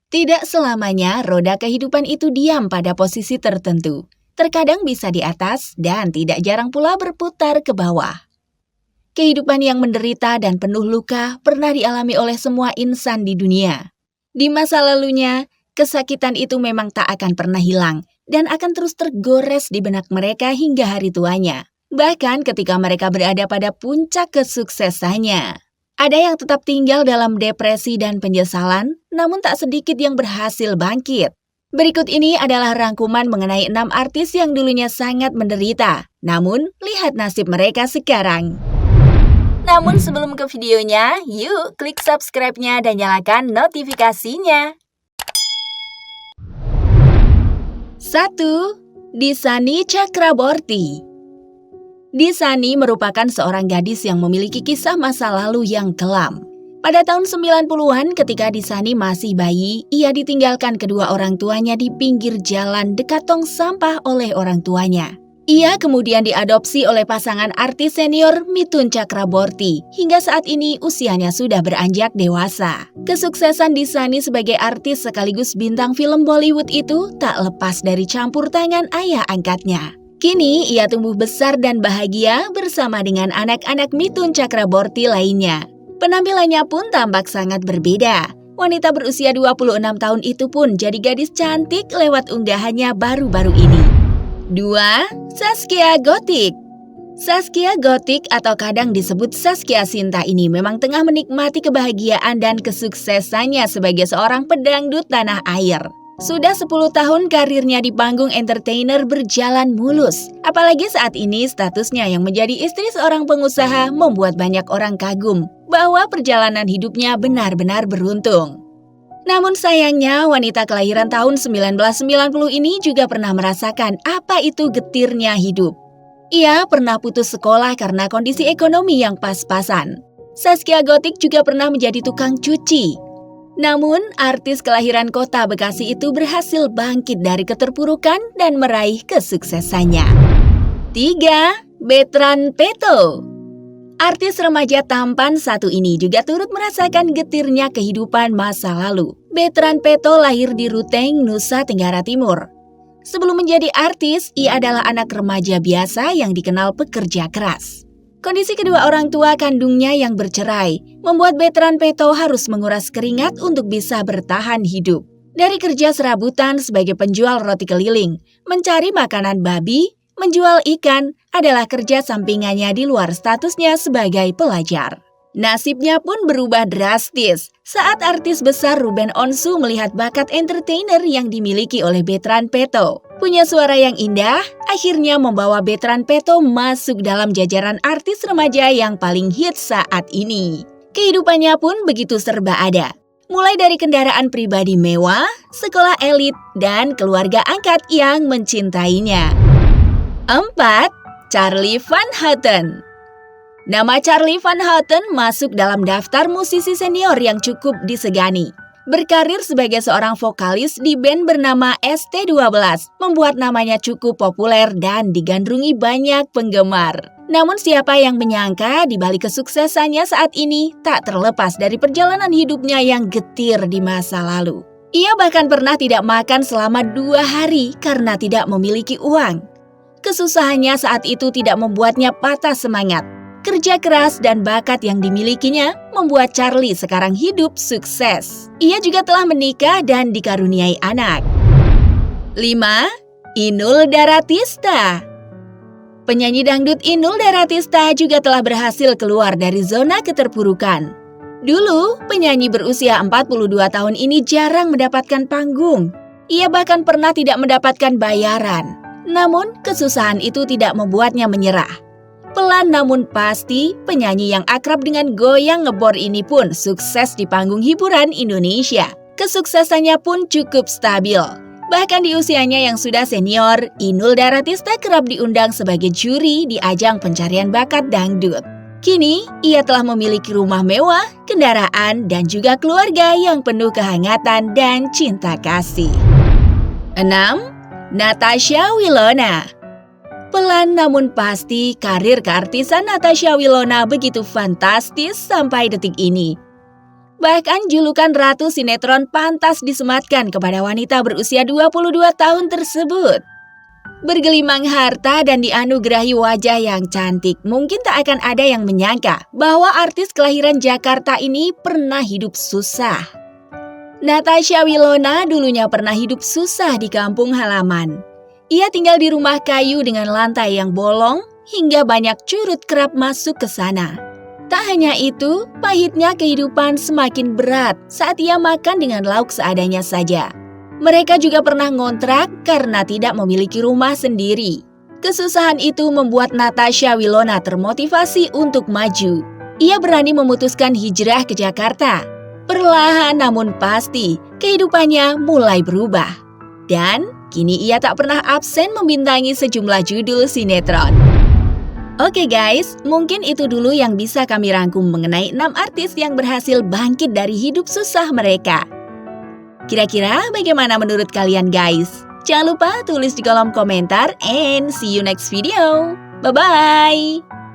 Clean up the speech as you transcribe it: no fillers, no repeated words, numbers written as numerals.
Tidak selamanya roda kehidupan itu diam pada posisi tertentu. Terkadang bisa di atas dan tidak jarang pula berputar ke bawah. Kehidupan yang menderita dan penuh luka pernah dialami oleh semua insan di dunia. Di masa lalunya, kesakitan itu memang tak akan pernah hilang dan akan terus tergores di benak mereka hingga hari tuanya. Bahkan ketika mereka berada pada puncak kesuksesannya. Ada yang tetap tinggal dalam depresi dan penyesalan, namun tak sedikit yang berhasil bangkit. Berikut ini adalah rangkuman mengenai 6 artis yang dulunya sangat menderita. Namun, lihat nasib mereka sekarang. Namun sebelum ke videonya, yuk klik subscribe-nya dan nyalakan notifikasinya. 1. Disani Chakraborty. Disani merupakan seorang gadis yang memiliki kisah masa lalu yang kelam. Pada tahun 90-an ketika Disani masih bayi, ia ditinggalkan kedua orang tuanya di pinggir jalan dekat tong sampah oleh orang tuanya. Ia kemudian diadopsi oleh pasangan artis senior Mithun Chakraborty. Hingga saat ini usianya sudah beranjak dewasa. Kesuksesan Disani sebagai artis sekaligus bintang film Bollywood itu tak lepas dari campur tangan ayah angkatnya. Kini ia tumbuh besar dan bahagia bersama dengan anak-anak Mithun Chakraborty lainnya. Penampilannya pun tampak sangat berbeda. Wanita berusia 26 tahun itu pun jadi gadis cantik lewat unggahannya baru-baru ini. 2. Zaskia Gotik. Zaskia Gotik atau kadang disebut Zaskia Sinta ini memang tengah menikmati kebahagiaan dan kesuksesannya sebagai seorang pedangdut tanah air. Sudah 10 tahun karirnya di panggung entertainer berjalan mulus. Apalagi saat ini statusnya yang menjadi istri seorang pengusaha membuat banyak orang kagum bahwa perjalanan hidupnya benar-benar beruntung. Namun sayangnya wanita kelahiran tahun 1990 ini juga pernah merasakan apa itu getirnya hidup. Ia pernah putus sekolah karena kondisi ekonomi yang pas-pasan. Zaskia Gotik juga pernah menjadi tukang cuci. Namun, artis kelahiran kota Bekasi itu berhasil bangkit dari keterpurukan dan meraih kesuksesannya. 3. Bertrand Peto. Artis remaja tampan satu ini juga turut merasakan getirnya kehidupan masa lalu. Bertrand Peto lahir di Ruteng, Nusa Tenggara Timur. Sebelum menjadi artis, ia adalah anak remaja biasa yang dikenal pekerja keras. Kondisi kedua orang tua kandungnya yang bercerai membuat Bertrand Peto harus menguras keringat untuk bisa bertahan hidup. Dari kerja serabutan sebagai penjual roti keliling, mencari makanan babi, menjual ikan adalah kerja sampingannya di luar statusnya sebagai pelajar. Nasibnya pun berubah drastis saat artis besar Ruben Onsu melihat bakat entertainer yang dimiliki oleh Bertrand Peto. Punya suara yang indah, akhirnya membawa Bertrand Peto masuk dalam jajaran artis remaja yang paling hits saat ini. Kehidupannya pun begitu serba ada. Mulai dari kendaraan pribadi mewah, sekolah elit, dan keluarga angkat yang mencintainya. 4. Charly Van Houten. Nama Charly Van Houten masuk dalam daftar musisi senior yang cukup disegani. Berkarir sebagai seorang vokalis di band bernama ST12 membuat namanya cukup populer dan digandrungi banyak penggemar. Namun siapa yang menyangka di balik kesuksesannya saat ini tak terlepas dari perjalanan hidupnya yang getir di masa lalu. Ia bahkan pernah tidak makan selama 2 hari karena tidak memiliki uang. Kesusahannya saat itu tidak membuatnya patah semangat. Kerja keras dan bakat yang dimilikinya membuat Charly sekarang hidup sukses. Ia juga telah menikah dan dikaruniai anak. 5. Inul Daratista. Penyanyi dangdut Inul Daratista juga telah berhasil keluar dari zona keterpurukan. Dulu, penyanyi berusia 42 tahun ini jarang mendapatkan panggung. Ia bahkan pernah tidak mendapatkan bayaran. Namun, kesusahan itu tidak membuatnya menyerah. Pelan namun pasti, penyanyi yang akrab dengan goyang ngebor ini pun sukses di panggung hiburan Indonesia. Kesuksesannya pun cukup stabil. Bahkan di usianya yang sudah senior, Inul Daratista kerap diundang sebagai juri di ajang pencarian bakat dangdut. Kini, ia telah memiliki rumah mewah, kendaraan, dan juga keluarga yang penuh kehangatan dan cinta kasih. 6. Natasha Wilona. Pelan namun pasti, karir keartisan Natasha Wilona begitu fantastis sampai detik ini. Bahkan julukan Ratu Sinetron pantas disematkan kepada wanita berusia 22 tahun tersebut. Bergelimang harta dan dianugerahi wajah yang cantik, mungkin tak akan ada yang menyangka bahwa artis kelahiran Jakarta ini pernah hidup susah. Natasha Wilona dulunya pernah hidup susah di kampung halaman. Ia tinggal di rumah kayu dengan lantai yang bolong hingga banyak curut kerap masuk ke sana. Tak hanya itu, pahitnya kehidupan semakin berat saat ia makan dengan lauk seadanya saja. Mereka juga pernah ngontrak karena tidak memiliki rumah sendiri. Kesusahan itu membuat Natasha Wilona termotivasi untuk maju. Ia berani memutuskan hijrah ke Jakarta. Perlahan namun pasti, kehidupannya mulai berubah. Dan kini ia tak pernah absen membintangi sejumlah judul sinetron. Oke guys, mungkin itu dulu yang bisa kami rangkum mengenai 6 artis yang berhasil bangkit dari hidup susah mereka. Kira-kira bagaimana menurut kalian guys? Jangan lupa tulis di kolom komentar and see you next video. Bye-bye!